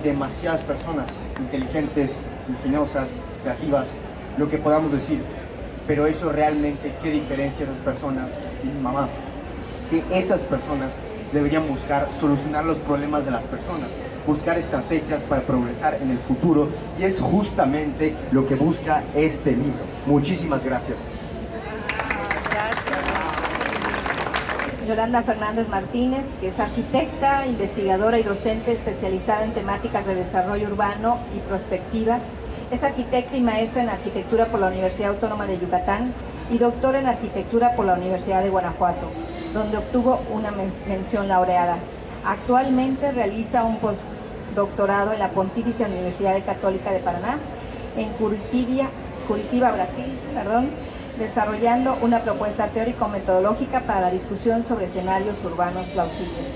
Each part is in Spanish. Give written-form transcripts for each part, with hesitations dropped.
demasiadas personas inteligentes, ingeniosas, creativas, lo que podamos decir, pero eso realmente, ¿qué diferencia a esas personas y mi mamá? Que esas personas deberían buscar solucionar los problemas de las personas, buscar estrategias para progresar en el futuro, y es justamente lo que busca este libro. Muchísimas gracias. Yolanda Fernández Martínez, que es arquitecta, investigadora y docente especializada en temáticas de desarrollo urbano y prospectiva. Es arquitecta y maestra en arquitectura por la Universidad Autónoma de Yucatán y doctora en arquitectura por la Universidad de Guanajuato, donde obtuvo una mención laureada. Actualmente realiza un postdoctorado en la Pontificia Universidad Católica de Paraná, en Curitiba, Brasil, desarrollando una propuesta teórico-metodológica para la discusión sobre escenarios urbanos plausibles.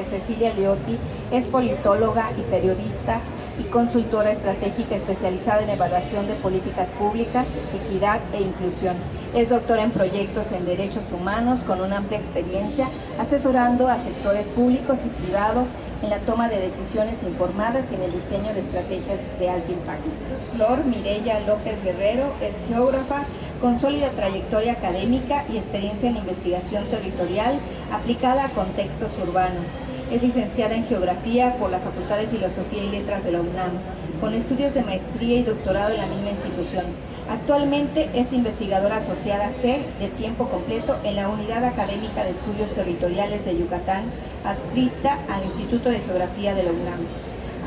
Cecilia Liotti es politóloga y periodista y consultora estratégica especializada en evaluación de políticas públicas, equidad e inclusión. Es doctora en proyectos en derechos humanos con una amplia experiencia asesorando a sectores públicos y privados en la toma de decisiones informadas y en el diseño de estrategias de alto impacto. Flor Mireya López Guerrero es geógrafa con sólida trayectoria académica y experiencia en investigación territorial aplicada a contextos urbanos. Es licenciada en Geografía por la Facultad de Filosofía y Letras de la UNAM, con estudios de maestría y doctorado en la misma institución. Actualmente es investigadora asociada C de tiempo completo en la Unidad Académica de Estudios Territoriales de Yucatán, adscrita al Instituto de Geografía de la UNAM.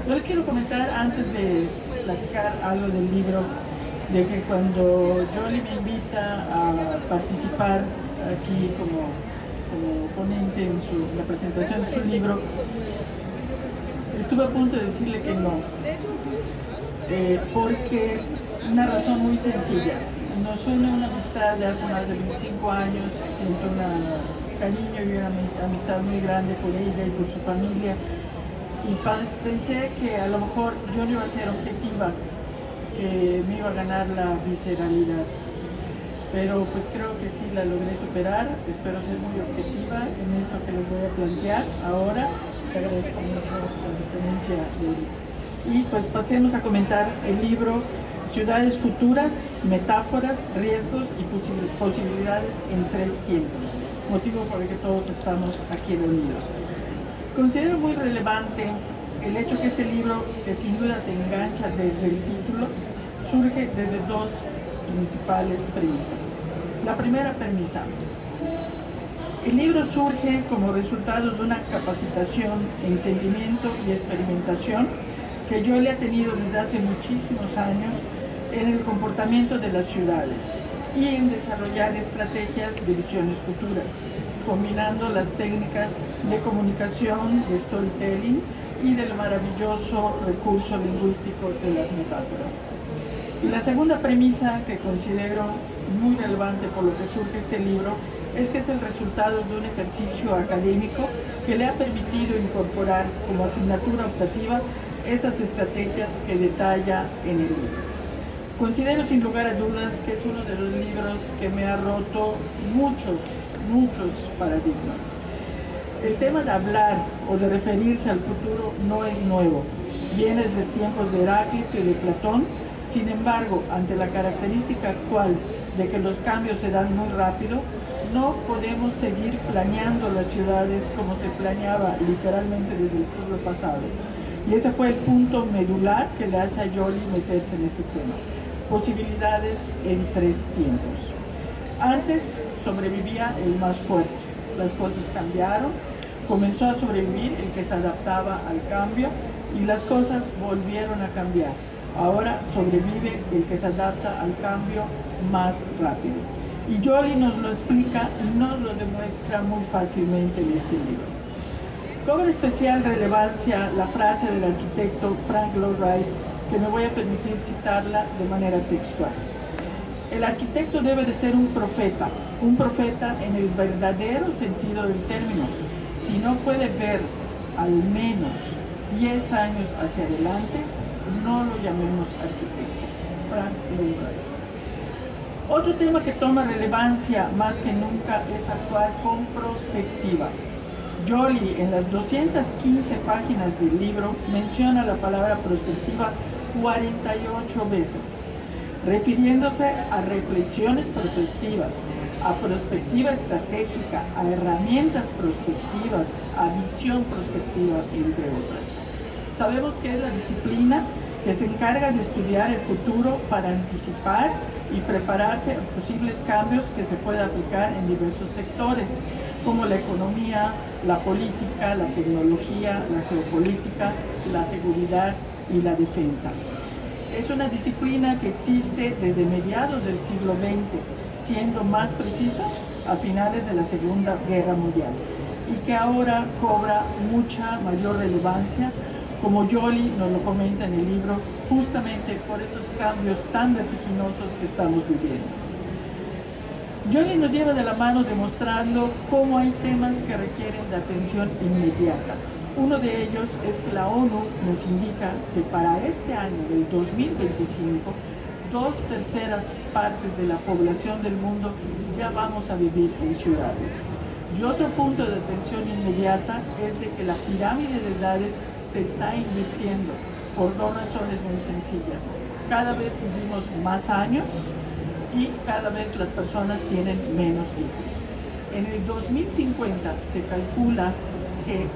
Yo les quiero comentar, antes de platicar algo del libro, de que cuando Yoli me invita a participar aquí como ponente en la presentación de su libro, estuve a punto de decirle que no, porque una razón muy sencilla: nos une una amistad de hace más de 25 años, siento un cariño y una amistad muy grande por ella y por su familia, y pensé que a lo mejor yo no iba a ser objetiva, que me iba a ganar la visceralidad, pero pues creo que sí la logré superar. Espero ser muy objetiva en esto que les voy a plantear ahora. Te agradezco mucho la referencia, y pues pasemos a comentar el libro Ciudades Futuras, Metáforas, Riesgos y Posibilidades en Tres Tiempos, motivo por el que todos estamos aquí reunidos. Considero muy relevante el hecho que este libro, que sin duda te engancha desde el título, surge desde dos principales premisas. La primera premisa: el libro surge como resultado de una capacitación, entendimiento y experimentación que yo le he tenido desde hace muchísimos años en el comportamiento de las ciudades y en desarrollar estrategias de visiones futuras, combinando las técnicas de comunicación, de storytelling y del maravilloso recurso lingüístico de las metáforas. Y la segunda premisa, que considero muy relevante por lo que surge este libro, es que es el resultado de un ejercicio académico que le ha permitido incorporar como asignatura optativa estas estrategias que detalla en el libro. Considero sin lugar a dudas que es uno de los libros que me ha roto muchos paradigmas. El tema de hablar o de referirse al futuro no es nuevo, viene desde tiempos de Heráclito y de Platón. Sin embargo, ante la característica actual de que los cambios se dan muy rápido, no podemos seguir planeando las ciudades como se planeaba literalmente desde el siglo pasado. Y ese fue el punto medular que le hace a Yoli meterse en este tema. Posibilidades en tres tiempos. Antes sobrevivía el más fuerte. Las cosas cambiaron, comenzó a sobrevivir el que se adaptaba al cambio y las cosas volvieron a cambiar. Ahora sobrevive el que se adapta al cambio más rápido. Y Yoli nos lo explica y nos lo demuestra muy fácilmente en este libro. Cobra especial relevancia la frase del arquitecto Frank Lloyd Wright, que me voy a permitir citarla de manera textual. El arquitecto debe de ser un profeta en el verdadero sentido del término. Si no puede ver al menos 10 años hacia adelante, no lo llamemos arquitecto. Frank Lloyd Wright. Otro tema que toma relevancia más que nunca es actuar con prospectiva. Jolie, en las 215 páginas del libro, menciona la palabra prospectiva 48 veces, refiriéndose a reflexiones prospectivas, a perspectiva estratégica, a herramientas prospectivas, a visión prospectiva, entre otras. Sabemos que es la disciplina que se encarga de estudiar el futuro para anticipar y prepararse a posibles cambios que se puedan aplicar en diversos sectores, como la economía, la política, la tecnología, la geopolítica, la seguridad y la defensa. Es una disciplina que existe desde mediados del siglo XX, siendo más precisos, a finales de la Segunda Guerra Mundial, y que ahora cobra mucha mayor relevancia, como Jolie nos lo comenta en el libro, justamente por esos cambios tan vertiginosos que estamos viviendo. Jolie nos lleva de la mano demostrando cómo hay temas que requieren de atención inmediata. Uno de ellos es que la ONU nos indica que para este año del 2025, 2/3 partes de la población del mundo ya vamos a vivir en ciudades. Y otro punto de atención inmediata es de que la pirámide de edades se está invirtiendo por dos razones muy sencillas. Cada vez vivimos más años y cada vez las personas tienen menos hijos. En el 2050 se calcula que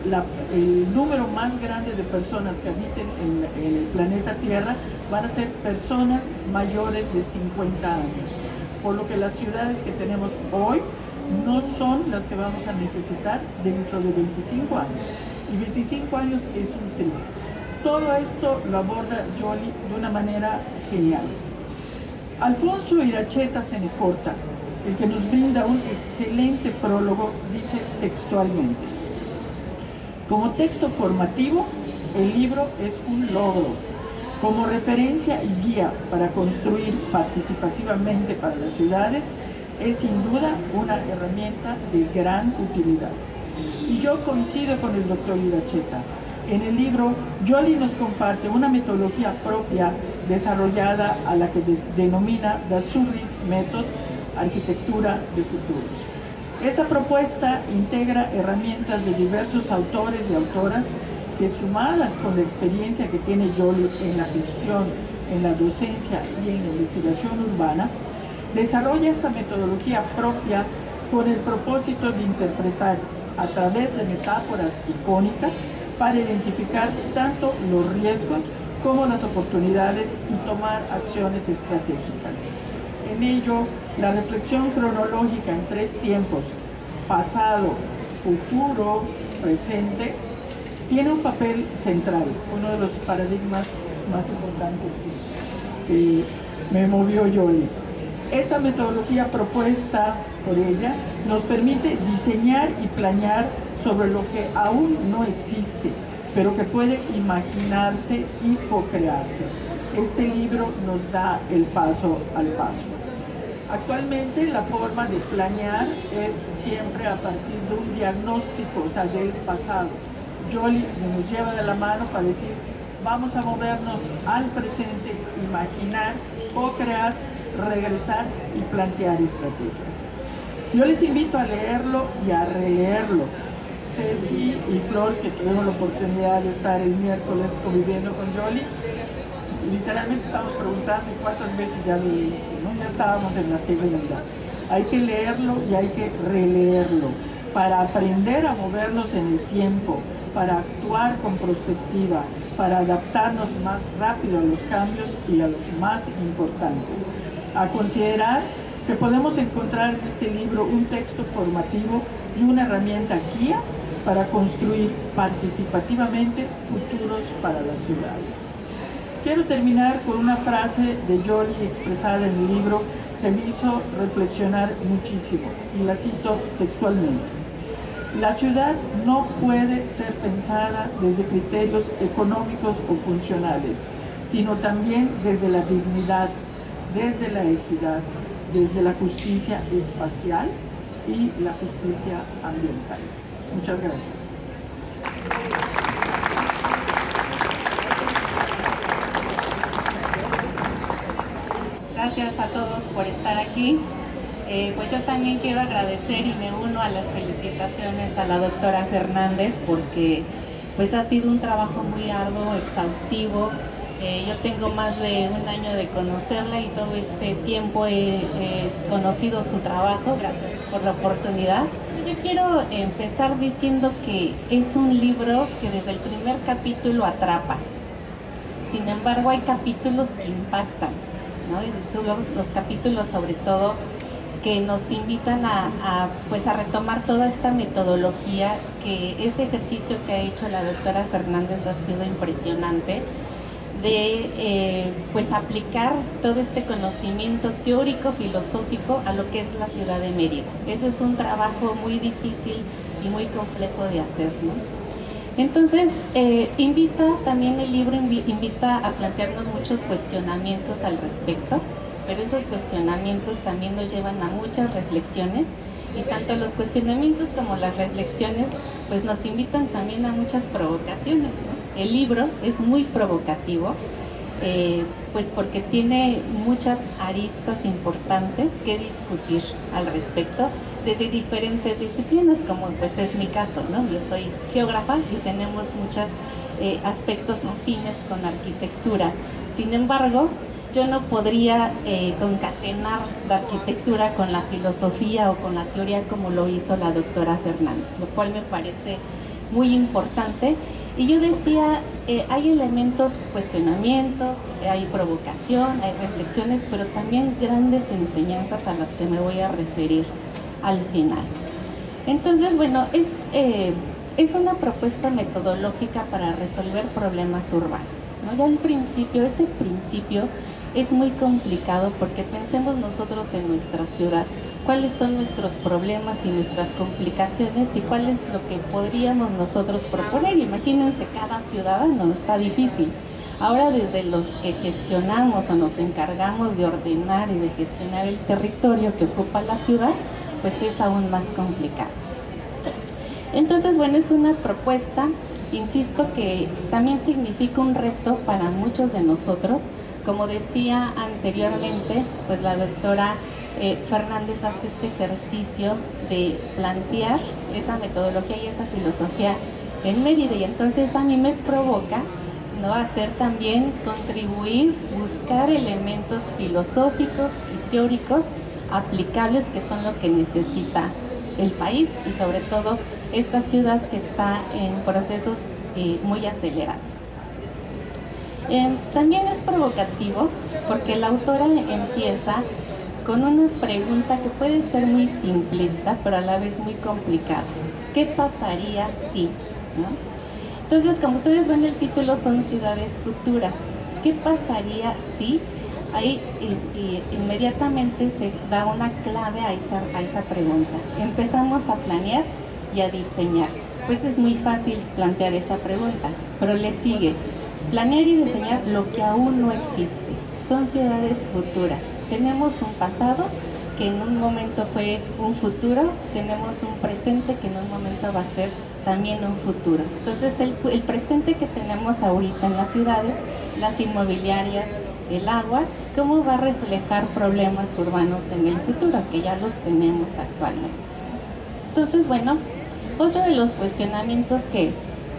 el número más grande de personas que habiten en el planeta Tierra van a ser personas mayores de 50 años, por lo que las ciudades que tenemos hoy no son las que vamos a necesitar dentro de 25 años. Y 25 años es un tris. Todo esto lo aborda Jolie de una manera genial. Alfonso Iracheta Cenecorta, el que nos brinda un excelente prólogo, dice textualmente: como texto formativo, el libro es un logro. Como referencia y guía para construir participativamente para las ciudades, es sin duda una herramienta de gran utilidad. Y yo coincido con el doctor Iracheta. En el libro, Jolie nos comparte una metodología propia desarrollada a la que denomina The Surris Method, Arquitectura de Futuros. Esta propuesta integra herramientas de diversos autores y autoras que, sumadas con la experiencia que tiene Jolie en la gestión, en la docencia y en la investigación urbana, desarrolla esta metodología propia con el propósito de interpretar a través de metáforas icónicas para identificar tanto los riesgos como las oportunidades y tomar acciones estratégicas. En ello, la reflexión cronológica en 3 tiempos, pasado, futuro, presente, tiene un papel central, uno de los paradigmas más importantes que me movió Jolie. Esta metodología propuesta por ella nos permite diseñar y planear sobre lo que aún no existe, pero que puede imaginarse y co-crearse. Este libro nos da el paso al paso. Actualmente la forma de planear es siempre a partir de un diagnóstico, o sea, del pasado. Jolie nos lleva de la mano para decir, vamos a movernos al presente, imaginar, co-crear, regresar y plantear estrategias. Yo les invito a leerlo y a releerlo. Ceci y Flor, que tuvimos la oportunidad de estar el miércoles conviviendo con Jolie, literalmente estamos preguntando cuántas veces ya lo leíste, ¿no? Ya estábamos en la segunda. Hay que leerlo y hay que releerlo para aprender a movernos en el tiempo, para actuar con perspectiva, para adaptarnos más rápido a los cambios y a los más importantes. A considerar que podemos encontrar en este libro un texto formativo y una herramienta guía para construir participativamente futuros para las ciudades. Quiero terminar con una frase de Jolie expresada en el libro que me hizo reflexionar muchísimo, y la cito textualmente. La ciudad no puede ser pensada desde criterios económicos o funcionales, sino también desde la dignidad, desde la equidad, desde la justicia espacial y la justicia ambiental. Muchas gracias. Gracias a todos por estar aquí. Pues yo también quiero agradecer y me uno a las felicitaciones a la doctora Fernández porque pues ha sido un trabajo muy arduo, exhaustivo. Yo tengo más de un año de conocerla y todo este tiempo he conocido su trabajo. Gracias por la oportunidad. Yo quiero empezar diciendo que es un libro que desde el primer capítulo atrapa. Sin embargo, hay capítulos que impactan, ¿no? Y son los capítulos sobre todo que nos invitan a retomar toda esta metodología, que ese ejercicio que ha hecho la doctora Fernández ha sido impresionante, de aplicar todo este conocimiento teórico, filosófico a lo que es la ciudad de Mérida. Eso es un trabajo muy difícil y muy complejo de hacer, ¿no? Entonces, también el libro invita a plantearnos muchos cuestionamientos al respecto, pero esos cuestionamientos también nos llevan a muchas reflexiones, y tanto los cuestionamientos como las reflexiones pues nos invitan también a muchas provocaciones, ¿no? El libro es muy provocativo, pues porque tiene muchas aristas importantes que discutir al respecto desde diferentes disciplinas, como pues es mi caso, ¿no? Yo soy geógrafa y tenemos muchos aspectos afines con arquitectura. Sin embargo, yo no podría concatenar la arquitectura con la filosofía o con la teoría como lo hizo la doctora Fernández, lo cual me parece muy importante. Y yo decía, hay elementos, cuestionamientos, hay provocación, hay reflexiones, pero también grandes enseñanzas a las que me voy a referir al final. Entonces, bueno, es una propuesta metodológica para resolver problemas urbanos, ¿no? Ya al principio, ese principio es muy complicado porque pensemos nosotros en nuestra ciudad, cuáles son nuestros problemas y nuestras complicaciones y cuál es lo que podríamos nosotros proponer. Imagínense, cada ciudadano, está difícil. Ahora, desde los que gestionamos o nos encargamos de ordenar y de gestionar el territorio que ocupa la ciudad, pues es aún más complicado. Entonces, bueno, es una propuesta, insisto, que también significa un reto para muchos de nosotros. Como decía anteriormente, pues la doctora Fernández hace este ejercicio de plantear esa metodología y esa filosofía en Mérida, y entonces a mí me provoca, ¿no?, hacer también, contribuir, buscar elementos filosóficos y teóricos aplicables, que son lo que necesita el país y sobre todo esta ciudad que está en procesos muy acelerados. También es provocativo porque la autora empieza con una pregunta que puede ser muy simplista, pero a la vez muy complicada. ¿Qué pasaría si? ¿No? Entonces, como ustedes ven, el título son ciudades futuras. ¿Qué pasaría si? Ahí inmediatamente se da una clave a esa pregunta. Empezamos a planear y a diseñar. Pues es muy fácil plantear esa pregunta, pero le sigue planear y diseñar lo que aún no existe. Son ciudades futuras. Tenemos un pasado que en un momento fue un futuro, tenemos un presente que en un momento va a ser también un futuro. Entonces el presente que tenemos ahorita en las ciudades, las inmobiliarias, el agua, ¿cómo va a reflejar problemas urbanos en el futuro? Que ya los tenemos actualmente. Entonces, bueno, otro de los cuestionamientos que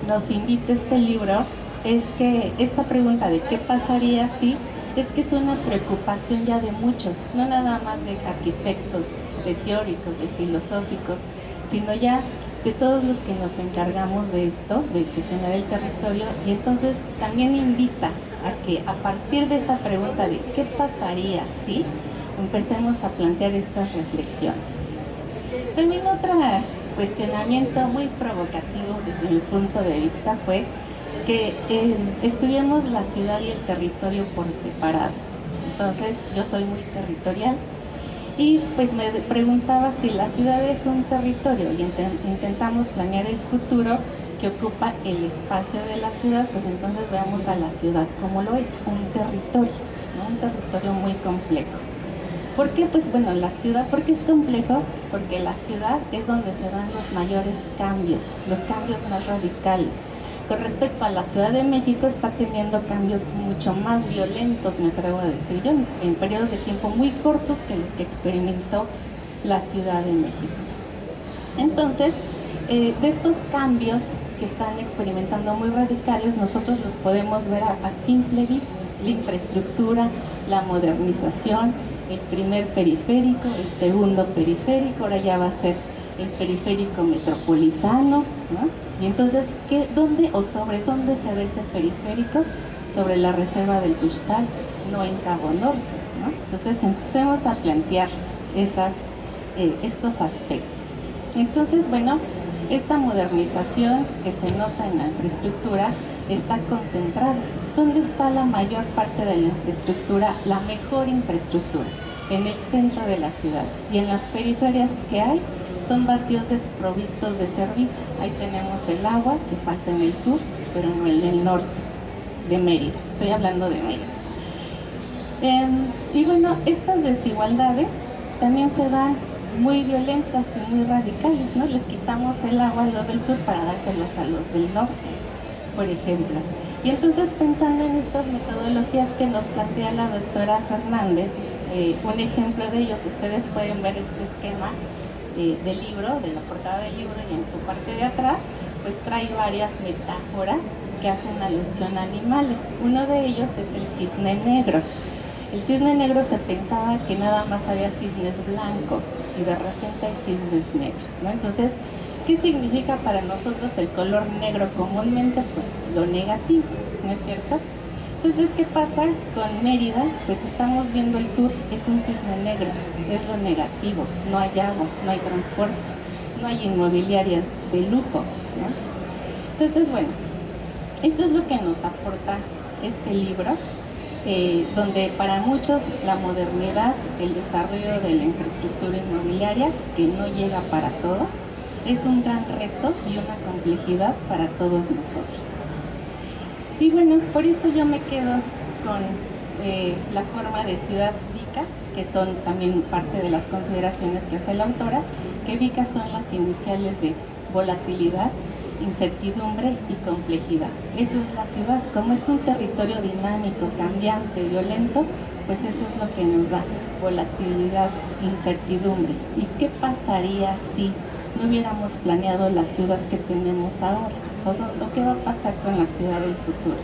nos invita este libro es que esta pregunta de qué pasaría si, es que es una preocupación ya de muchos, no nada más de arquitectos, de teóricos, de filosóficos, sino ya de todos los que nos encargamos de esto, de gestionar el territorio, y entonces también invita a que a partir de esta pregunta de qué pasaría si, empecemos a plantear estas reflexiones. También otro cuestionamiento muy provocativo desde mi punto de vista fue que estudiemos la ciudad y el territorio por separado. Entonces, yo soy muy territorial y pues me preguntaba si la ciudad es un territorio y intentamos planear el futuro que ocupa el espacio de la ciudad, pues entonces veamos a la ciudad como lo es, un territorio, ¿no? Un territorio muy complejo. ¿Por qué? Pues bueno, la ciudad, ¿por qué es complejo? Porque la ciudad es donde se dan los mayores cambios, los cambios más radicales. Con respecto a la Ciudad de México, está teniendo cambios mucho más violentos, me atrevo a decir yo, en periodos de tiempo muy cortos que los que experimentó la Ciudad de México. Entonces, de estos cambios que están experimentando muy radicales, nosotros los podemos ver a simple vista: la infraestructura, la modernización, el primer periférico, el segundo periférico, ahora ya va a ser el periférico metropolitano, ¿no? Y entonces, ¿dónde o sobre dónde se ve ese periférico? Sobre la reserva del Ixtal, no en Cabo Norte, ¿no? Entonces empecemos a plantear estos aspectos. Entonces, bueno, esta modernización que se nota en la infraestructura está concentrada. ¿Dónde está la mayor parte de la infraestructura, la mejor infraestructura? En el centro de las ciudades. Y en las periferias que hay, son vacíos desprovistos de servicios. Ahí tenemos el agua, que falta en el sur, pero no en el norte de Mérida. Estoy hablando de Mérida. Y bueno, estas desigualdades también se dan muy violentas y muy radicales, ¿no? Les quitamos el agua a los del sur para dárselos a los del norte, por ejemplo. Y entonces, pensando en estas metodologías que nos plantea la doctora Fernández, un ejemplo de ellos, ustedes pueden ver este esquema del libro, de la portada del libro, y en su parte de atrás, pues trae varias metáforas que hacen alusión a animales. Uno de ellos es el cisne negro. El cisne negro se pensaba que nada más había cisnes blancos y de repente hay cisnes negros, ¿no? Entonces, ¿qué significa para nosotros el color negro comúnmente? Pues lo negativo, ¿no es cierto? Entonces, ¿qué pasa con Mérida? Pues estamos viendo el sur, es un cisne negro, es lo negativo, no hay agua, no hay transporte, no hay inmobiliarias de lujo, ¿no? Entonces, bueno, eso es lo que nos aporta este libro, donde para muchos la modernidad, el desarrollo de la infraestructura inmobiliaria, que no llega para todos, es un gran reto y una complejidad para todos nosotros. Y bueno, por eso yo me quedo con la forma de ciudad VICA, que son también parte de las consideraciones que hace la autora, que VICA son las iniciales de volatilidad, incertidumbre y complejidad. Eso es la ciudad. Como es un territorio dinámico, cambiante, violento, pues eso es lo que nos da volatilidad, incertidumbre. ¿Y qué pasaría si no hubiéramos planeado la ciudad que tenemos ahora? ¿O qué va a pasar con la ciudad del futuro?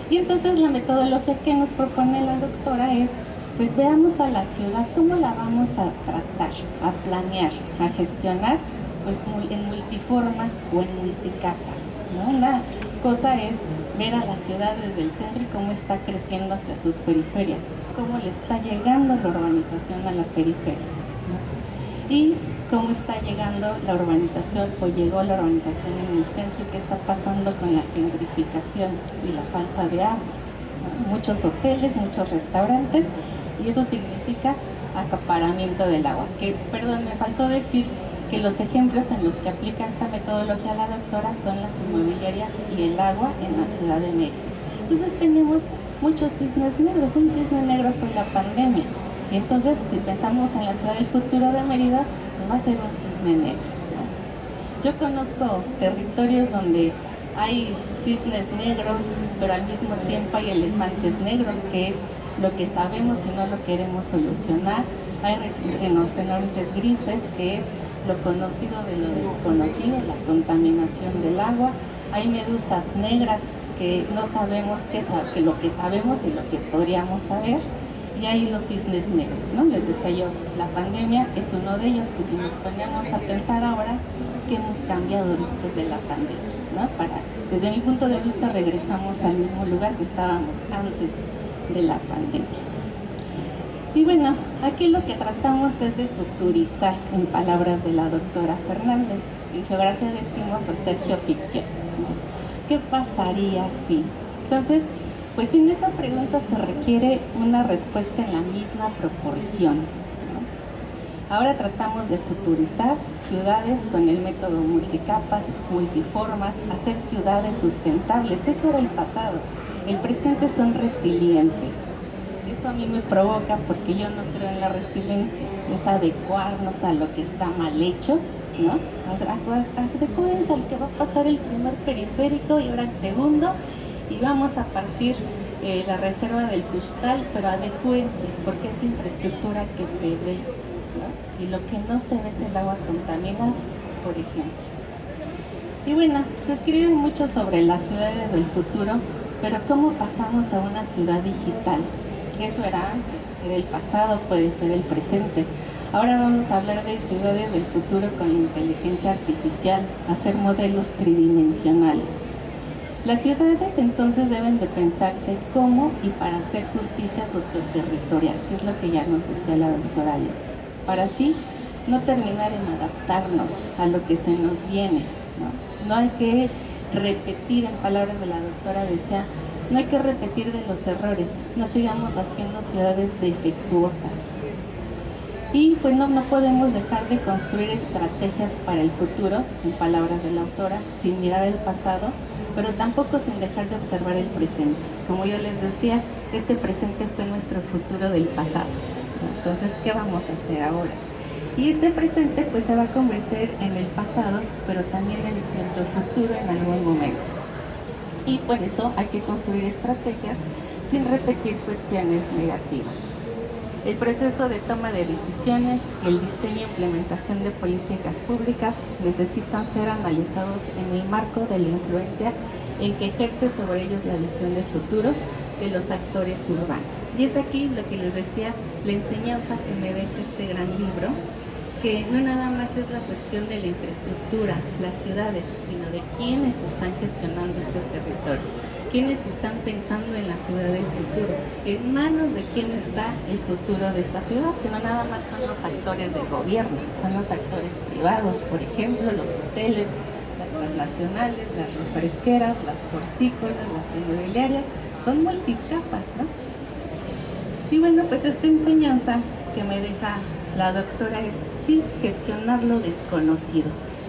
Y entonces la metodología que nos propone la doctora es, pues veamos a la ciudad, cómo la vamos a tratar, a planear, a gestionar, pues en multiformas o en multicapas, ¿no? Una cosa es ver a la ciudad desde el centro y cómo está creciendo hacia sus periferias, cómo le está llegando la urbanización a la periferia, ¿no? Y cómo está llegando la urbanización o llegó la urbanización en el centro y qué está pasando con la gentrificación y la falta de agua, ¿no? Muchos hoteles, muchos restaurantes, y eso significa acaparamiento del agua. Que, perdón, me faltó decir que los ejemplos en los que aplica esta metodología la doctora son las inmobiliarias y el agua en la ciudad de Mérida. Entonces tenemos muchos cisnes negros. Un cisne negro fue la pandemia. Y entonces, si pensamos en la ciudad del futuro de Mérida, pues va a ser un cisne negro, ¿no? Yo conozco territorios donde hay cisnes negros, pero al mismo tiempo hay elefantes negros, que es lo que sabemos y no lo queremos solucionar. Hay rinocerontes grises, que es lo conocido de lo desconocido, la contaminación del agua. Hay medusas negras que no sabemos que lo que sabemos y lo que podríamos saber. Y hay los cisnes negros, ¿no? Les decía yo, la pandemia es uno de ellos, que si nos ponemos a pensar ahora, ¿qué hemos cambiado después de la pandemia, ¿no? Desde mi punto de vista, regresamos al mismo lugar que estábamos antes de la pandemia. Y bueno, aquí lo que tratamos es de futurizar, en palabras de la doctora Fernández. En geografía decimos hacer geoficción, ¿no? ¿Qué pasaría si? Entonces, pues en esa pregunta se requiere una respuesta en la misma proporción, ¿no? Ahora tratamos de futurizar ciudades con el método multicapas, multiformas, hacer ciudades sustentables. Eso era el pasado. El presente son resilientes. Eso a mí me provoca, porque yo no creo en la resiliencia, es adecuarnos a lo que está mal hecho, ¿no? Adecuarnos al que va a pasar el primer periférico y ahora el segundo, y vamos a partir la reserva del Ixtal, pero adecúense, porque es infraestructura que se ve, ¿no? y lo que no se ve es el agua contaminada, por ejemplo. Y bueno, se escribe mucho sobre las ciudades del futuro, pero ¿cómo pasamos a una ciudad digital? Eso era antes, era el pasado, puede ser el presente. Ahora vamos a hablar de ciudades del futuro con la inteligencia artificial, hacer modelos tridimensionales. Las ciudades entonces deben de pensarse cómo y para hacer justicia socioterritorial, que es lo que ya nos decía la doctora Leti, para así no terminar en adaptarnos a lo que se nos viene, ¿no? No hay que repetir, en palabras de la doctora decía, no hay que repetir de los errores, no sigamos haciendo ciudades defectuosas. Y pues no podemos dejar de construir estrategias para el futuro, en palabras de la autora, sin mirar el pasado, pero tampoco sin dejar de observar el presente. Como yo les decía, este presente fue nuestro futuro del pasado. Entonces, ¿qué vamos a hacer ahora? Y este presente pues se va a convertir en el pasado, pero también en nuestro futuro en algún momento. Y por eso hay que construir estrategias sin repetir cuestiones negativas. El proceso de toma de decisiones y el diseño e implementación de políticas públicas necesitan ser analizados en el marco de la influencia en que ejerce sobre ellos la visión de futuros de los actores urbanos. Y es aquí lo que les decía, la enseñanza que me deja este gran libro, que no nada más es la cuestión de la infraestructura, las ciudades, sino de quiénes están gestionando este territorio, quiénes están pensando en la ciudad del futuro, en manos de quién está el futuro de esta ciudad, que no nada más son los actores del gobierno, son los actores privados, por ejemplo, los hoteles, las transnacionales, las refresqueras, las porcícolas, las inmobiliarias, son multicapas, ¿no? Y bueno, pues esta enseñanza que me deja la doctora es, sí, gestionar lo desconocido.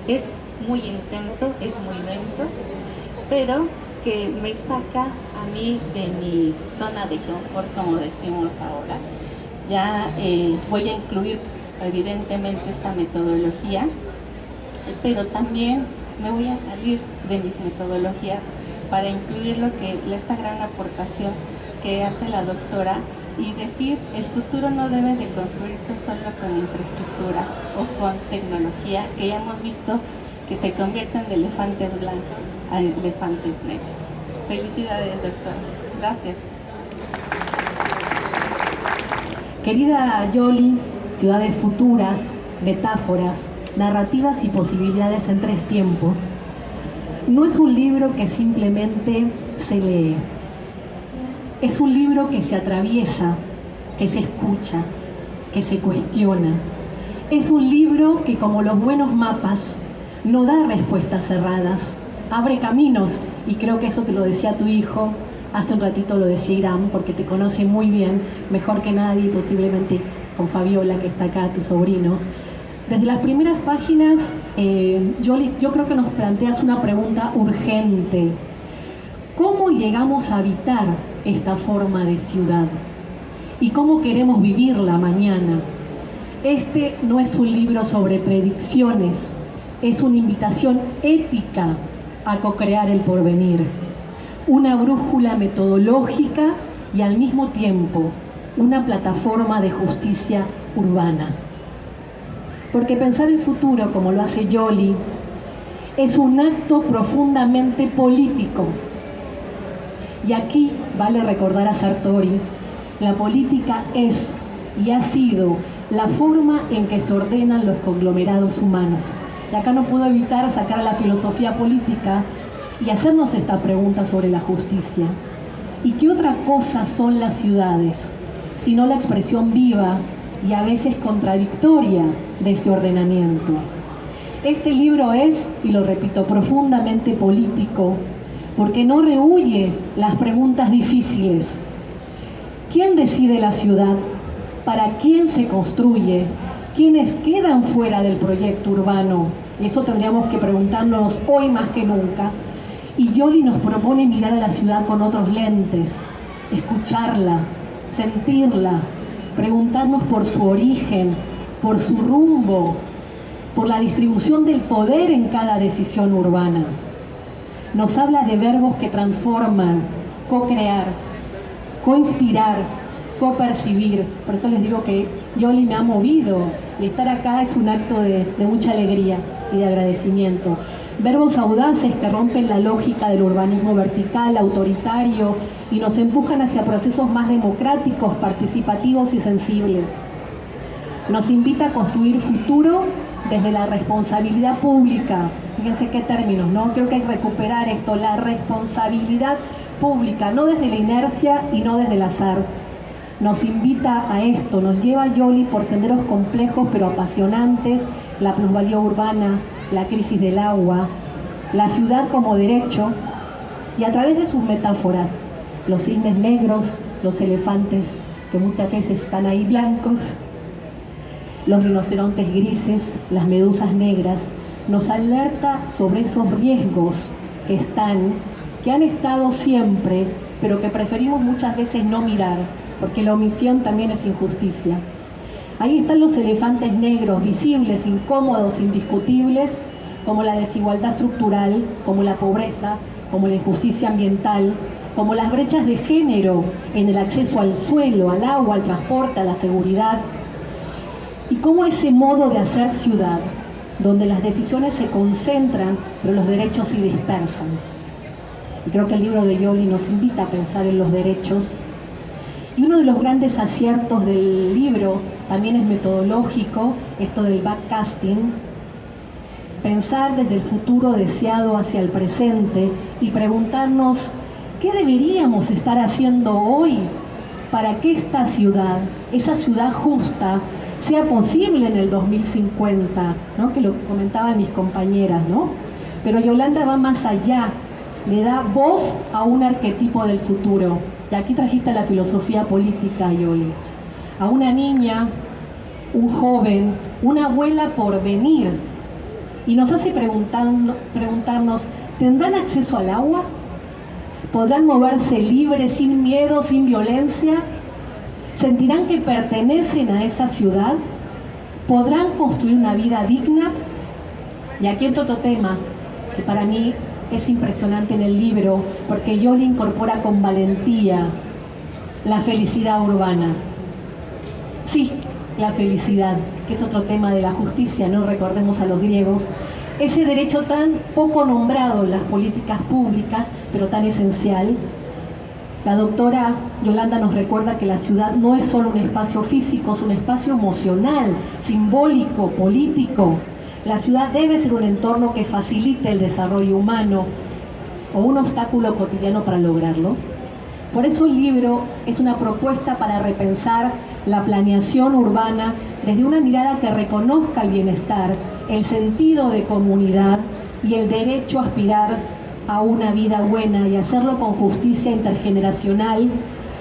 Es muy intenso, es muy denso, pero que me saca a mí de mi zona de confort, como decimos ahora. Ya voy a incluir evidentemente esta metodología, pero también me voy a salir de mis metodologías para incluir esta gran aportación que hace la doctora y decir, el futuro no debe de construirse solo con infraestructura o con tecnología, que ya hemos visto que se convierten de elefantes blancos a elefantes negros. Felicidades, doctora. Gracias. Querida Yoli, ciudades futuras, metáforas, narrativas y posibilidades en 3 tiempos, no es un libro que simplemente se lee. Es un libro que se atraviesa, que se escucha, que se cuestiona. Es un libro que, como los buenos mapas, no da respuestas cerradas, abre caminos, y creo que eso te lo decía tu hijo, hace un ratito lo decía Irán, porque te conoce muy bien, mejor que nadie, posiblemente con Fabiola, que está acá, tus sobrinos. Desde las primeras páginas, yo creo que nos planteas una pregunta urgente. ¿Cómo llegamos a habitar esta forma de ciudad? ¿Y cómo queremos vivirla mañana? Este no es un libro sobre predicciones, es una invitación ética a co-crear el porvenir, una brújula metodológica y al mismo tiempo una plataforma de justicia urbana. Porque pensar el futuro, como lo hace Yoli, es un acto profundamente político. Y aquí vale recordar a Sartori, la política es y ha sido la forma en que se ordenan los conglomerados humanos. Y acá no puedo evitar sacar a la filosofía política y hacernos esta pregunta sobre la justicia. ¿Y qué otra cosa son las ciudades, sino la expresión viva y a veces contradictoria de ese ordenamiento? Este libro es, y lo repito, profundamente político, porque no rehúye las preguntas difíciles. ¿Quién decide la ciudad? ¿Para quién se construye? ¿Quiénes quedan fuera del proyecto urbano? Eso tendríamos que preguntarnos hoy más que nunca. Y Yoli nos propone mirar a la ciudad con otros lentes, escucharla, sentirla, preguntarnos por su origen, por su rumbo, por la distribución del poder en cada decisión urbana. Nos habla de verbos que transforman, co-crear, co-inspirar, copercibir. Por eso les digo que Yoli me ha movido y estar acá es un acto de mucha alegría y de agradecimiento. Verbos audaces que rompen la lógica del urbanismo vertical, autoritario, y nos empujan hacia procesos más democráticos, participativos y sensibles. Nos invita a construir futuro desde la responsabilidad pública. Fíjense qué términos, ¿no? Creo que hay que recuperar esto, la responsabilidad pública, no desde la inercia y no desde el azar. Nos invita a esto, nos lleva Yoli por senderos complejos pero apasionantes, la plusvalía urbana, la crisis del agua, la ciudad como derecho, y a través de sus metáforas, los cisnes negros, los elefantes, que muchas veces están ahí blancos, los rinocerontes grises, las medusas negras, nos alerta sobre esos riesgos que han estado siempre, pero que preferimos muchas veces no mirar, porque la omisión también es injusticia. Ahí están los elefantes negros, visibles, incómodos, indiscutibles, como la desigualdad estructural, como la pobreza, como la injusticia ambiental, como las brechas de género en el acceso al suelo, al agua, al transporte, a la seguridad, y cómo ese modo de hacer ciudad, donde las decisiones se concentran, pero los derechos se dispersan. Y creo que el libro de Yoli nos invita a pensar en los derechos. Y uno de los grandes aciertos del libro también es metodológico, esto del backcasting, pensar desde el futuro deseado hacia el presente y preguntarnos qué deberíamos estar haciendo hoy para que esta ciudad, esa ciudad justa, sea posible en el 2050, ¿no? Que lo comentaban mis compañeras, ¿no? Pero Yolanda va más allá, le da voz a un arquetipo del futuro. Y aquí trajiste la filosofía política, Yoli. A una niña, un joven, una abuela por venir. Y nos hace preguntarnos, ¿tendrán acceso al agua? ¿Podrán moverse libres, sin miedo, sin violencia? ¿Sentirán que pertenecen a esa ciudad? ¿Podrán construir una vida digna? Y aquí entra otro tema que para mí es impresionante en el libro, porque Yoli incorpora con valentía la felicidad urbana. Sí, la felicidad, que es otro tema de la justicia, ¿no? Recordemos a los griegos, ese derecho tan poco nombrado en las políticas públicas, pero tan esencial. La doctora Yolanda nos recuerda que la ciudad no es solo un espacio físico, es un espacio emocional, simbólico, político. La ciudad debe ser un entorno que facilite el desarrollo humano o un obstáculo cotidiano para lograrlo. Por eso el libro es una propuesta para repensar la planeación urbana desde una mirada que reconozca el bienestar, el sentido de comunidad y el derecho a aspirar a una vida buena y hacerlo con justicia intergeneracional,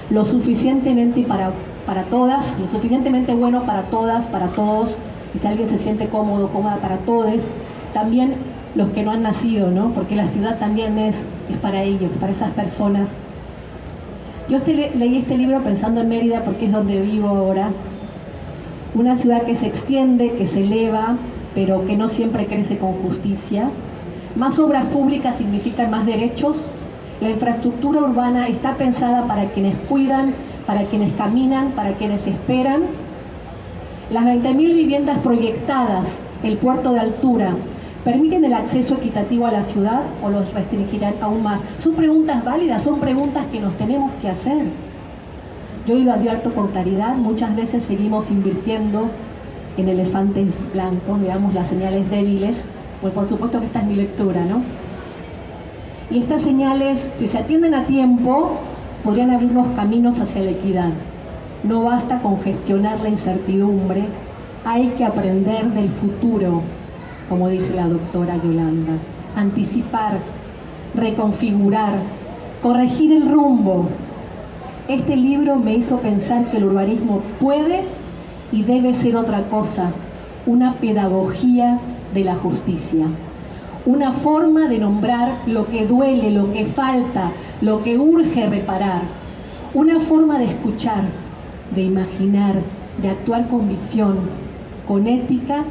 lo suficientemente para todas, lo suficientemente bueno para todas, para todos, y si alguien se siente cómodo, cómoda para todos, también los que no han nacido, ¿no? Porque la ciudad también es para ellos, para esas personas. Yo leí este libro pensando en Mérida porque es donde vivo ahora, una ciudad que se extiende, que se eleva, pero que no siempre crece con justicia. Más obras públicas significan más derechos. La infraestructura urbana está pensada para quienes cuidan, para quienes caminan, para quienes esperan. Las 20.000 viviendas proyectadas, el puerto de altura, ¿permiten el acceso equitativo a la ciudad o los restringirán aún más? Son preguntas válidas, son preguntas que nos tenemos que hacer. Yo lo advierto con claridad, muchas veces seguimos invirtiendo en elefantes blancos, veamos las señales débiles, pues por supuesto que esta es mi lectura, ¿no? Y estas señales, si se atienden a tiempo, podrían abrirnos caminos hacia la equidad. No basta con gestionar la incertidumbre, hay que aprender del futuro, como dice la doctora Yolanda, anticipar, reconfigurar, corregir el rumbo. Este libro me hizo pensar que el urbanismo puede y debe ser otra cosa, una pedagogía de la justicia, una forma de nombrar lo que duele, lo que falta, lo que urge reparar, una forma de escuchar, de imaginar, de actuar con visión, con ética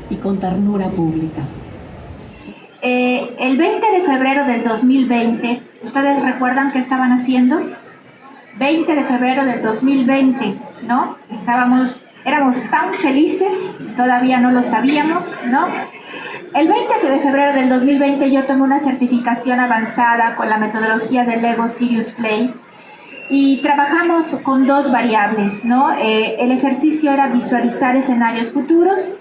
y con ternura pública. El 20 de febrero del 2020, ¿ustedes recuerdan qué estaban haciendo? 20 de febrero del 2020, ¿no? Éramos tan felices, todavía no lo sabíamos, ¿no? El 20 de febrero del 2020 yo tomé una certificación avanzada con la metodología del Lego Serious Play y trabajamos con dos variables, ¿no? El ejercicio era visualizar escenarios futuros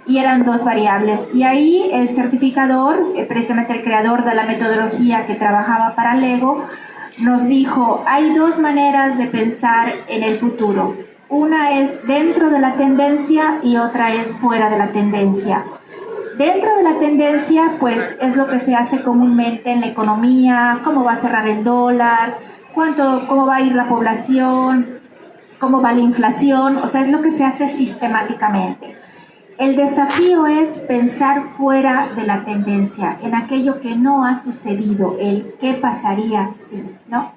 y eran dos variables. Y ahí el certificador, precisamente el creador de la metodología que trabajaba para Lego, nos dijo, hay dos maneras de pensar en el futuro. Una es dentro de la tendencia y otra es fuera de la tendencia. Dentro de la tendencia, pues es lo que se hace comúnmente en la economía, cómo va a cerrar el dólar, cómo va a ir la población, cómo va la inflación, o sea, es lo que se hace sistemáticamente. El desafío es pensar fuera de la tendencia, en aquello que no ha sucedido, el qué pasaría si, ¿no?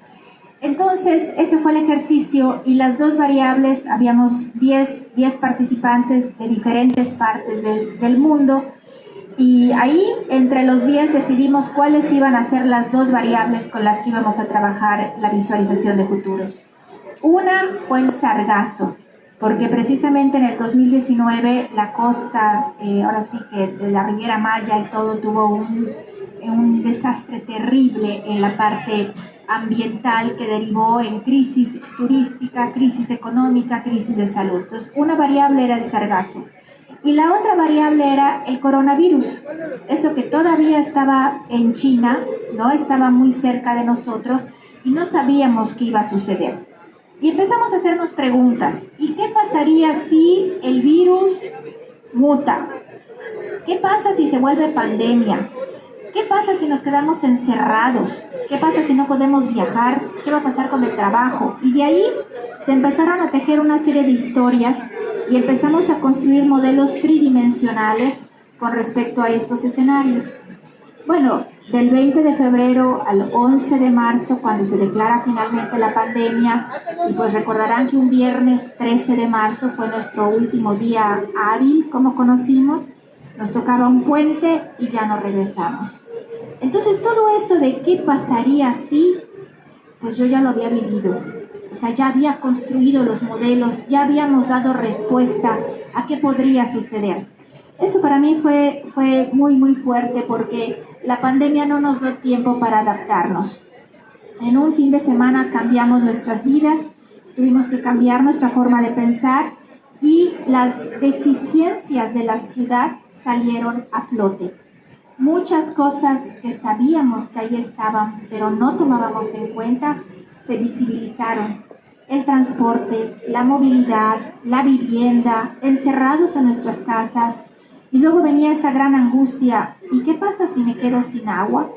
Entonces, ese fue el ejercicio y las dos variables, habíamos 10 participantes de diferentes partes del mundo y ahí entre los 10 decidimos cuáles iban a ser las dos variables con las que íbamos a trabajar la visualización de futuros. Una fue el sargazo, porque precisamente en el 2019 la costa, ahora sí que de la Riviera Maya y todo, tuvo un desastre terrible en la parte ambiental que derivó en crisis turística, crisis económica, crisis de salud. Entonces, una variable era el sargazo. Y la otra variable era el coronavirus, eso que todavía estaba en China, ¿no? Estaba muy cerca de nosotros y no sabíamos qué iba a suceder. Y empezamos a hacernos preguntas. ¿Y qué pasaría si el virus muta? ¿Qué pasa si se vuelve pandemia? ¿Qué pasa si nos quedamos encerrados? ¿Qué pasa si no podemos viajar? ¿Qué va a pasar con el trabajo? Y de ahí se empezaron a tejer una serie de historias y empezamos a construir modelos tridimensionales con respecto a estos escenarios. Bueno, del 20 de febrero al 11 de marzo, cuando se declara finalmente la pandemia, y pues recordarán que un viernes 13 de marzo fue nuestro último día hábil, como conocimos, nos tocaba un puente y ya no regresamos. Entonces todo eso de qué pasaría si, pues yo ya lo había vivido. O sea, ya había construido los modelos, ya habíamos dado respuesta a qué podría suceder. Eso para mí fue muy, muy fuerte porque la pandemia no nos dio tiempo para adaptarnos. En un fin de semana cambiamos nuestras vidas, tuvimos que cambiar nuestra forma de pensar y las deficiencias de la ciudad salieron a flote. Muchas cosas que sabíamos que ahí estaban, pero no tomábamos en cuenta, se visibilizaron. El transporte, la movilidad, la vivienda, encerrados en nuestras casas. Y luego venía esa gran angustia, ¿y qué pasa si me quedo sin agua?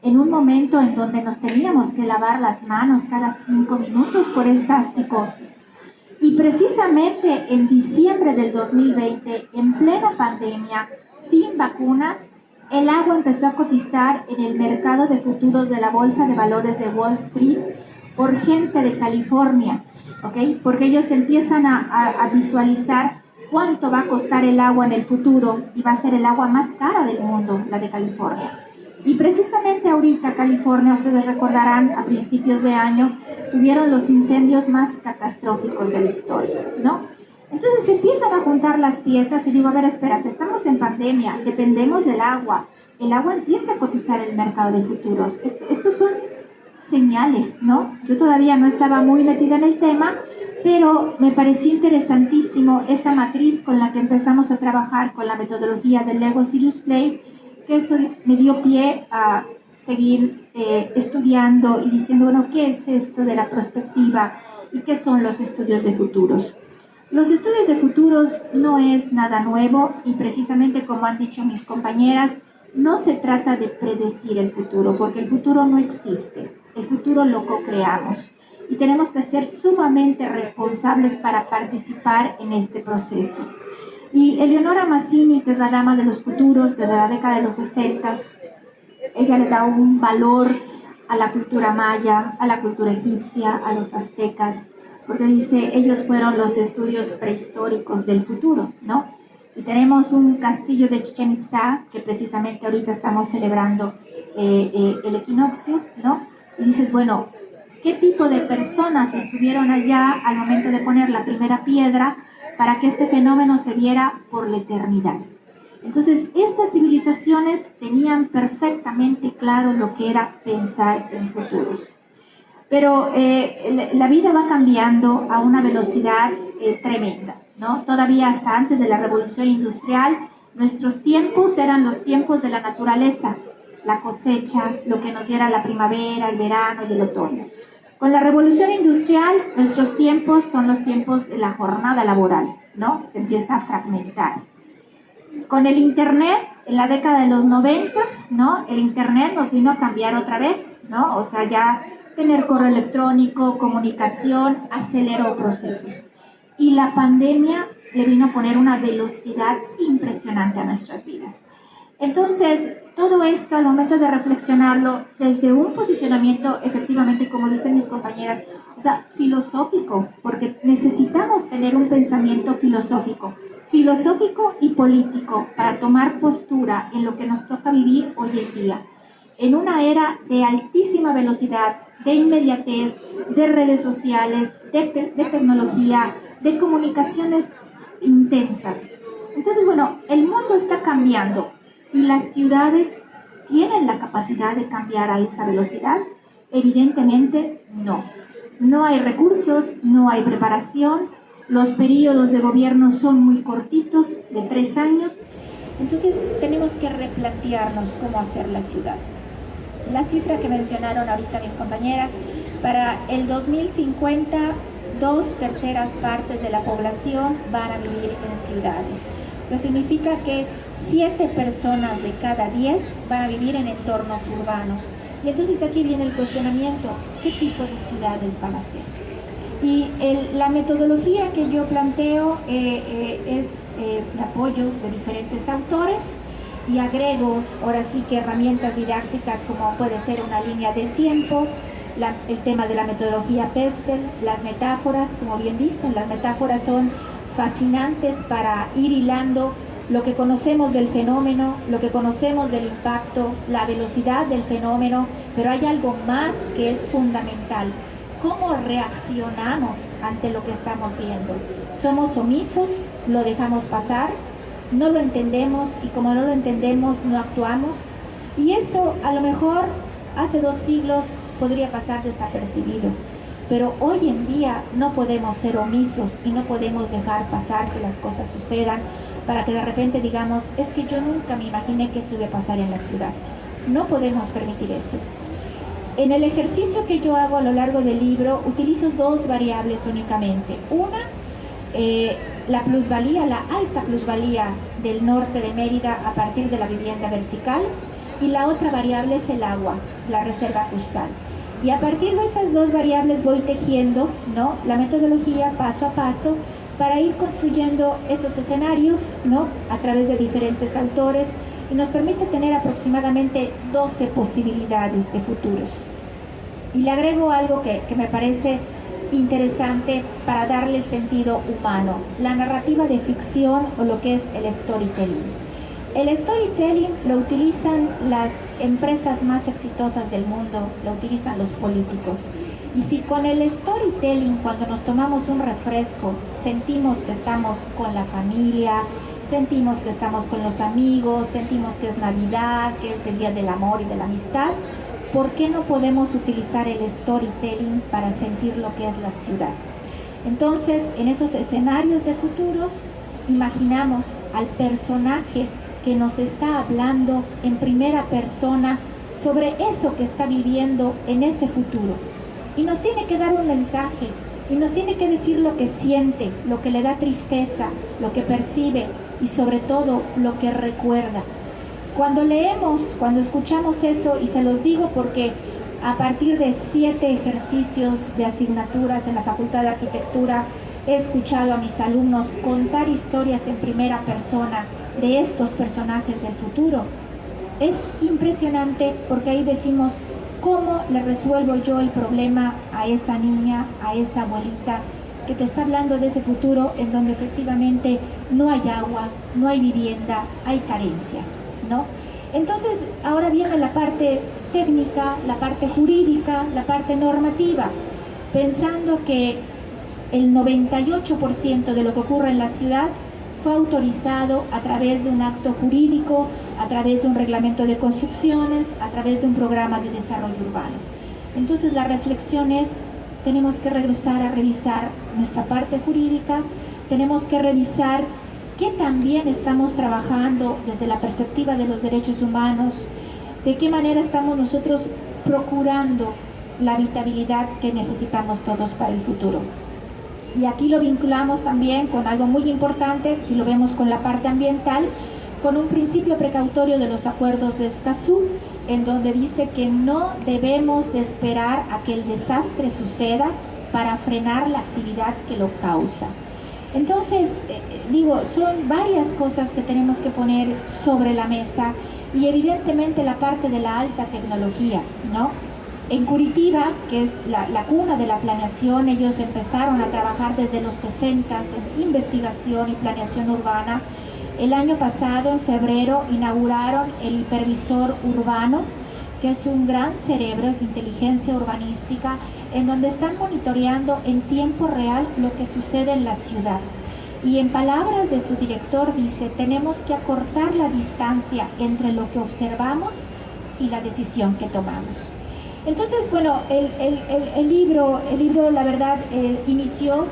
En un momento en donde nos teníamos que lavar las manos cada 5 minutos por esta psicosis. Y precisamente en diciembre del 2020, en plena pandemia, sin vacunas, el agua empezó a cotizar en el mercado de futuros de la Bolsa de Valores de Wall Street por gente de California, ¿ok? Porque ellos empiezan a visualizar cuánto va a costar el agua en el futuro y va a ser el agua más cara del mundo, la de California. Y precisamente ahorita California, ustedes recordarán, a principios de año, tuvieron los incendios más catastróficos de la historia, ¿no? Entonces se empiezan a juntar las piezas y digo, a ver, espérate, estamos en pandemia, dependemos del agua. El agua empieza a cotizar en el mercado de futuros. Estos son señales, ¿no? Yo todavía no estaba muy metida en el tema, pero me pareció interesantísimo esa matriz con la que empezamos a trabajar con la metodología del Lego Serious Play, que eso me dio pie a seguir estudiando y diciendo, bueno, ¿qué es esto de la prospectiva y qué son los estudios de futuros? Los estudios de futuros no es nada nuevo y precisamente como han dicho mis compañeras, no se trata de predecir el futuro, porque el futuro no existe, el futuro lo co-creamos y tenemos que ser sumamente responsables para participar en este proceso. Y Eleonora Mazzini, que es la dama de los futuros de la década de los 60, ella le da un valor a la cultura maya, a la cultura egipcia, a los aztecas, porque dice, ellos fueron los estudios prehistóricos del futuro, ¿no? Y tenemos un castillo de Chichén Itzá, que precisamente ahorita estamos celebrando el equinoccio, ¿no? Y dices, bueno, qué tipo de personas estuvieron allá al momento de poner la primera piedra para que este fenómeno se viera por la eternidad. Entonces, estas civilizaciones tenían perfectamente claro lo que era pensar en futuros. Pero la vida va cambiando a una velocidad tremenda, ¿no? Todavía hasta antes de la Revolución Industrial, nuestros tiempos eran los tiempos de la naturaleza, la cosecha, lo que nos diera la primavera, el verano y el otoño. Con la Revolución Industrial, nuestros tiempos son los tiempos de la jornada laboral, ¿no? Se empieza a fragmentar. Con el Internet, en la década de los 90, ¿no? El Internet nos vino a cambiar otra vez, ¿no? O sea, ya tener correo electrónico, comunicación, aceleró procesos. Y la pandemia le vino a poner una velocidad impresionante a nuestras vidas. Entonces, todo esto, al momento de reflexionarlo, desde un posicionamiento, efectivamente, como dicen mis compañeras, o sea, filosófico, porque necesitamos tener un pensamiento filosófico y político para tomar postura en lo que nos toca vivir hoy en día. En una era de altísima velocidad, de inmediatez, de redes sociales, de tecnología, de comunicaciones intensas. Entonces, bueno, el mundo está cambiando y las ciudades tienen la capacidad de cambiar a esa velocidad. Evidentemente, no. No hay recursos, no hay preparación, los periodos de gobierno son muy cortitos, de 3 años. Entonces, tenemos que replantearnos cómo hacer la ciudad. La cifra que mencionaron ahorita mis compañeras, para el 2050, 2/3 partes de la población van a vivir en ciudades. O sea, significa que 7 personas de cada 10 van a vivir en entornos urbanos. Y entonces aquí viene el cuestionamiento, ¿qué tipo de ciudades van a ser? Y la metodología que yo planteo me apoyo de diferentes autores y agrego ahora sí que herramientas didácticas como puede ser una línea del tiempo, el tema de la metodología Pestel, las metáforas, como bien dicen, las metáforas son fascinantes para ir hilando lo que conocemos del fenómeno, lo que conocemos del impacto, la velocidad del fenómeno, pero hay algo más que es fundamental. ¿Cómo reaccionamos ante lo que estamos viendo? ¿Somos omisos? ¿Lo dejamos pasar? ¿No lo entendemos? Y como no lo entendemos, no actuamos. Y eso a lo mejor hace 2 siglos podría pasar desapercibido. Pero hoy en día no podemos ser omisos y no podemos dejar pasar que las cosas sucedan para que de repente digamos, es que yo nunca me imaginé que eso iba a pasar en la ciudad. No podemos permitir eso. En el ejercicio que yo hago a lo largo del libro, utilizo 2 variables únicamente. Una, la plusvalía, la alta plusvalía del norte de Mérida a partir de la vivienda vertical, y la otra variable es el agua, la reserva costal. Y a partir de esas 2 variables voy tejiendo, ¿no?, la metodología paso a paso para ir construyendo esos escenarios, ¿no?, a través de diferentes autores, y nos permite tener aproximadamente 12 posibilidades de futuros. Y le agrego algo que me parece interesante para darle sentido humano, la narrativa de ficción o lo que es el storytelling. El storytelling lo utilizan las empresas más exitosas del mundo, lo utilizan los políticos. Y si con el storytelling, cuando nos tomamos un refresco, sentimos que estamos con la familia, sentimos que estamos con los amigos, sentimos que es Navidad, que es el Día del Amor y de la Amistad, ¿por qué no podemos utilizar el storytelling para sentir lo que es la ciudad? Entonces, en esos escenarios de futuros, imaginamos al personaje que nos está hablando en primera persona sobre eso que está viviendo en ese futuro. Y nos tiene que dar un mensaje, y nos tiene que decir lo que siente, lo que le da tristeza, lo que percibe y sobre todo lo que recuerda. Cuando leemos, cuando escuchamos eso, y se los digo porque a partir de 7 ejercicios de asignaturas en la Facultad de Arquitectura, he escuchado a mis alumnos contar historias en primera persona de estos personajes del futuro. Es impresionante porque ahí decimos, ¿cómo le resuelvo yo el problema a esa niña, a esa abuelita que te está hablando de ese futuro en donde efectivamente no hay agua, no hay vivienda, hay carencias, ¿no? Entonces, ahora viene la parte técnica, la parte jurídica, la parte normativa, pensando que el 98% de lo que ocurre en la ciudad fue autorizado a través de un acto jurídico, a través de un reglamento de construcciones, a través de un programa de desarrollo urbano. Entonces la reflexión es, tenemos que regresar a revisar nuestra parte jurídica, tenemos que revisar qué también estamos trabajando desde la perspectiva de los derechos humanos, de qué manera estamos nosotros procurando la habitabilidad que necesitamos todos para el futuro. Y aquí lo vinculamos también con algo muy importante, si lo vemos con la parte ambiental, con un principio precautorio de los acuerdos de Escazú, en donde dice que no debemos de esperar a que el desastre suceda para frenar la actividad que lo causa. Entonces, son varias cosas que tenemos que poner sobre la mesa y evidentemente la parte de la alta tecnología, ¿no? En Curitiba, que es la cuna de la planeación, ellos empezaron a trabajar desde los 60 en investigación y planeación urbana. El año pasado, en febrero, inauguraron el hipervisor urbano, que es un gran cerebro, es inteligencia urbanística, en donde están monitoreando en tiempo real lo que sucede en la ciudad. Y en palabras de su director dice, tenemos que acortar la distancia entre lo que observamos y la decisión que tomamos. Entonces, bueno, el libro la verdad, inició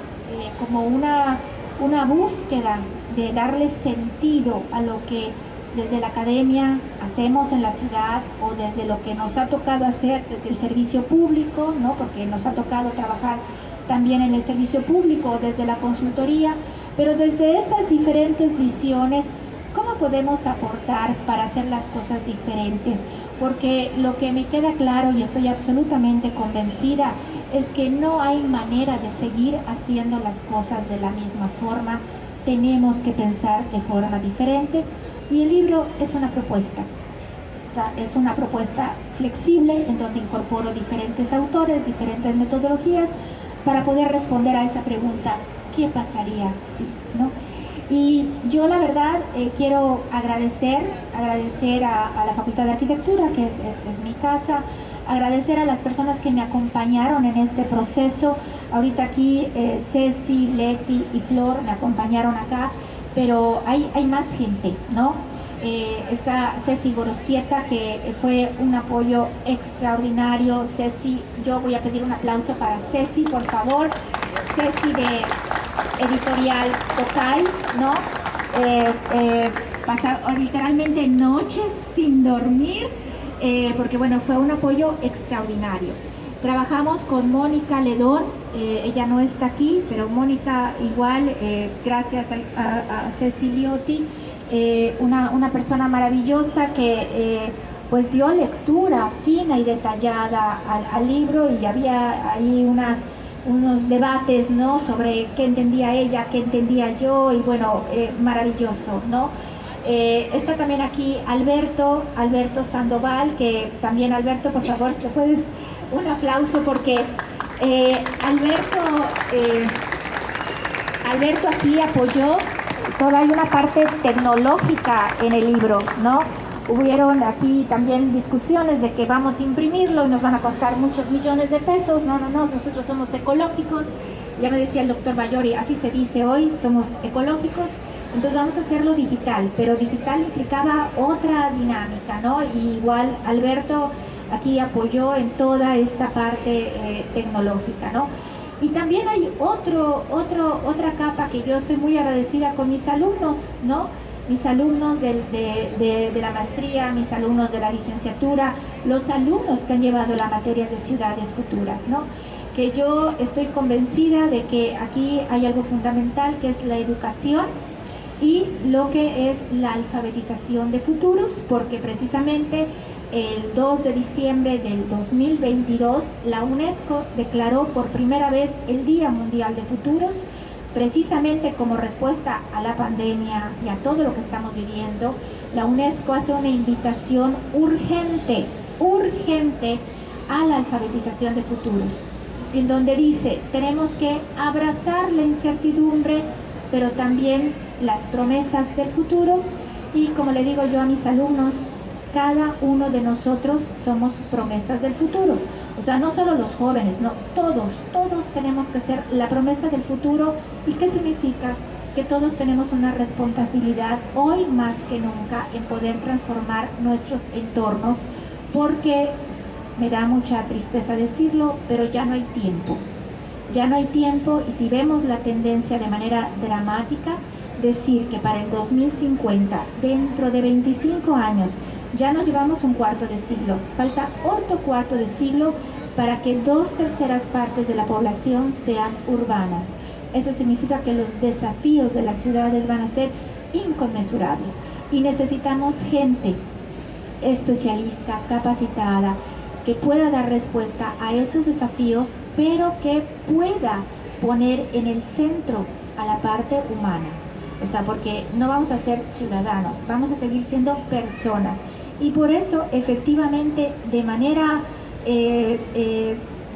como una búsqueda de darle sentido a lo que desde la academia hacemos en la ciudad o desde lo que nos ha tocado hacer desde el servicio público, ¿no? Porque nos ha tocado trabajar también en el servicio público desde la consultoría, pero desde estas diferentes visiones, ¿cómo podemos aportar para hacer las cosas diferentes? Porque lo que me queda claro y estoy absolutamente convencida es que no hay manera de seguir haciendo las cosas de la misma forma. Tenemos que pensar de forma diferente y el libro es una propuesta. O sea, es una propuesta flexible en donde incorporo diferentes autores, diferentes metodologías para poder responder a esa pregunta, ¿qué pasaría si? ¿No? Y yo la verdad quiero agradecer a la Facultad de Arquitectura, que es mi casa, agradecer a las personas que me acompañaron en este proceso. Ahorita aquí Ceci, Leti y Flor me acompañaron acá, pero hay más gente, ¿no? Está Ceci Gorostieta, que fue un apoyo extraordinario. Ceci, yo voy a pedir un aplauso para Ceci, por favor. Ceci de Editorial Tokai, ¿no? Pasaron literalmente noches sin dormir, porque bueno, fue un apoyo extraordinario. Trabajamos con Mónica Ledón, ella no está aquí, pero Mónica igual, gracias a Ceciliotti, una persona maravillosa que pues dio lectura fina y detallada al libro, y había ahí unos debates, ¿no? Sobre qué entendía ella, qué entendía yo, y bueno, maravilloso, ¿no? Está también aquí Alberto Sandoval, que también, Alberto, por favor, ¿te puedes un aplauso? Porque Alberto aquí apoyó hay una parte tecnológica en el libro, ¿no? Hubieron aquí también discusiones de que vamos a imprimirlo y nos van a costar muchos millones de pesos. No, nosotros somos ecológicos. Ya me decía el doctor Bayori, así se dice hoy, somos ecológicos. Entonces vamos a hacerlo digital, pero digital implicaba otra dinámica, ¿no? Y igual Alberto aquí apoyó en toda esta parte tecnológica, ¿no? Y también hay otra capa que yo estoy muy agradecida con mis alumnos, ¿no? Mis alumnos de la maestría, mis alumnos de la licenciatura, los alumnos que han llevado la materia de ciudades futuras, ¿no? Que yo estoy convencida de que aquí hay algo fundamental, que es la educación y lo que es la alfabetización de futuros, porque precisamente el 2 de diciembre del 2022 la UNESCO declaró por primera vez el Día Mundial de Futuros, precisamente como respuesta a la pandemia y a todo lo que estamos viviendo. La UNESCO hace una invitación urgente a la alfabetización de futuros, en donde dice, tenemos que abrazar la incertidumbre, pero también las promesas del futuro. Y como le digo yo a mis alumnos, cada uno de nosotros somos promesas del futuro. O sea, no solo los jóvenes, no, todos tenemos que ser la promesa del futuro. ¿Y qué significa? Que todos tenemos una responsabilidad hoy más que nunca en poder transformar nuestros entornos, porque me da mucha tristeza decirlo, pero ya no hay tiempo. Ya no hay tiempo, y si vemos la tendencia de manera dramática, decir que para el 2050, dentro de 25 años, ya nos llevamos un cuarto de siglo, falta otro cuarto de siglo para que 2/3 partes de la población sean urbanas. Eso significa que los desafíos de las ciudades van a ser inconmensurables y necesitamos gente especialista, capacitada, que pueda dar respuesta a esos desafíos, pero que pueda poner en el centro a la parte humana. O sea, porque no vamos a ser ciudadanos, vamos a seguir siendo personas. Y por eso, efectivamente, de manera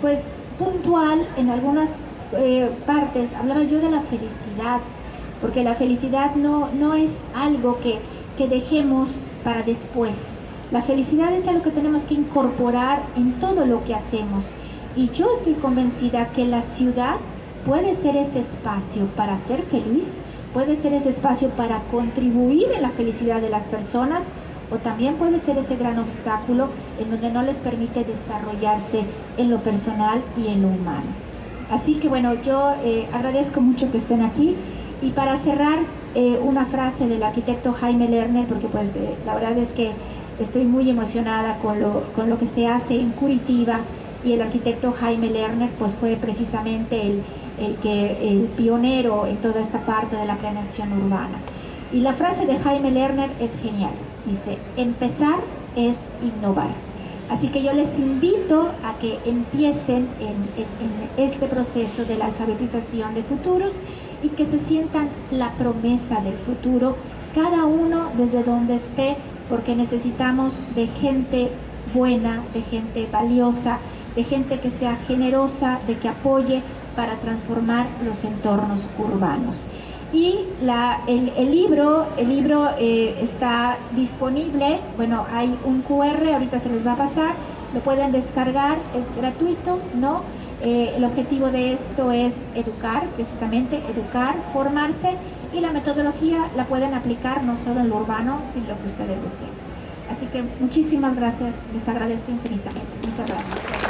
pues puntual, en algunas partes, hablaba yo de la felicidad, porque la felicidad no es algo que dejemos para después. La felicidad es algo que tenemos que incorporar en todo lo que hacemos. Y yo estoy convencida que la ciudad puede ser ese espacio para ser feliz, puede ser ese espacio para contribuir en la felicidad de las personas, o también puede ser ese gran obstáculo en donde no les permite desarrollarse en lo personal y en lo humano. Así que bueno, yo agradezco mucho que estén aquí, y para cerrar una frase del arquitecto Jaime Lerner, porque pues la verdad es que estoy muy emocionada con lo que se hace en Curitiba, y el arquitecto Jaime Lerner pues fue precisamente el pionero en toda esta parte de la planeación urbana. Y la frase de Jaime Lerner es genial, dice: empezar es innovar. Así que yo les invito a que empiecen en este proceso de la alfabetización de futuros, y que se sientan la promesa del futuro, cada uno desde donde esté, porque necesitamos de gente buena, de gente valiosa, de gente que sea generosa, de que apoye para transformar los entornos urbanos. Y el libro está disponible. Bueno, hay un QR, ahorita se les va a pasar, lo pueden descargar, es gratuito, ¿no? El objetivo de esto es educar, precisamente educar, formarse, y la metodología la pueden aplicar no solo en lo urbano, sino lo que ustedes deseen. Así que muchísimas gracias, les agradezco infinitamente. Muchas gracias.